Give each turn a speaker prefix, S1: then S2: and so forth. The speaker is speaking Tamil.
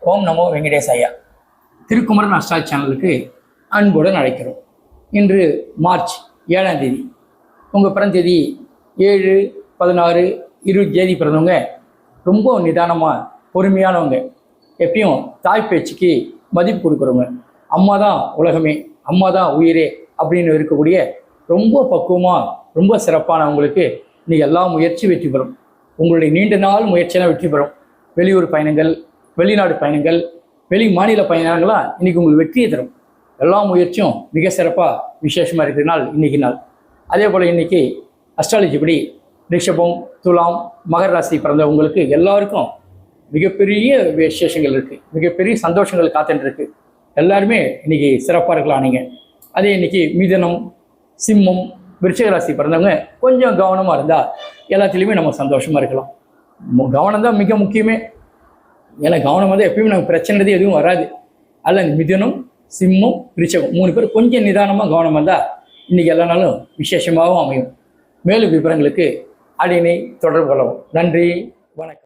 S1: ஓம் நமோ வெங்கடேசையா. திருக்குமரன் அஸ்ட்ராலஜி சேனலுக்கு அன்புடன் அழைக்கிறோம். இன்று மார்ச் 7ஆம் தேதி. உங்கள் பிறந்த தேதி 7, 16, 20 தேதி பிறந்தவங்க ரொம்ப நிதானமாக பொறுமையானவங்க, எப்பயும் தாய் பேச்சுக்கு மதிப்பு கொடுக்குறவங்க, அம்மா தான் உலகமே, அம்மா தான் உயிரே அப்படின்னு இருக்கக்கூடிய ரொம்ப பக்குவமாக ரொம்ப சிறப்பானவங்களுக்கு இன்றைக்கி எல்லா முயற்சியும் வெற்றி பெறும். உங்களுடைய நீண்ட நாள் முயற்சியெல்லாம் வெற்றி பெறும். வெளியூர் பயணங்கள், வெளிநாடு பயணங்கள், வெளி மாநில பயணங்கள்லாம் இன்றைக்கி உங்களுக்கு வெற்றியை தரும். எல்லா முயற்சியும் மிக சிறப்பாக விசேஷமாக இருக்கிற நாள் இன்றைக்கி நாள். அதே போல் இன்றைக்கி அஸ்ட்ராலஜி படி ரிஷபம், துலாம், மகர ராசி பிறந்தவங்களுக்கு எல்லாருக்கும் மிகப்பெரிய விசேஷங்கள் இருக்குது, மிகப்பெரிய சந்தோஷங்கள் காத்துருக்கு. எல்லாருமே இன்றைக்கி சிறப்பாக இருக்கலாம். நீங்கள் அதே இன்றைக்கி மிதுனம், சிம்மம், விருச்சிக ராசி பிறந்தவங்க கொஞ்சம் கவனமாக இருந்தால் எல்லாத்துலேயுமே நம்ம சந்தோஷமாக இருக்கலாம். கவனம் தான் மிக முக்கியமே. ஏன்னா கவனம் வந்து எப்பயுமே நமக்கு பிரச்சனை எதுவும் வராது. அதில் இந்த மிதுனம், சிம்மம், விருச்சிகம் 3 பேர் கொஞ்சம் நிதானமாக கவனம் வந்தால் இன்றைக்கி எல்லா நாளும் விசேஷமாகவும் அமையும். மேலும் விவரங்களுக்கு அடியினை தொடர்பு கொள்ளவும். நன்றி, வணக்கம்.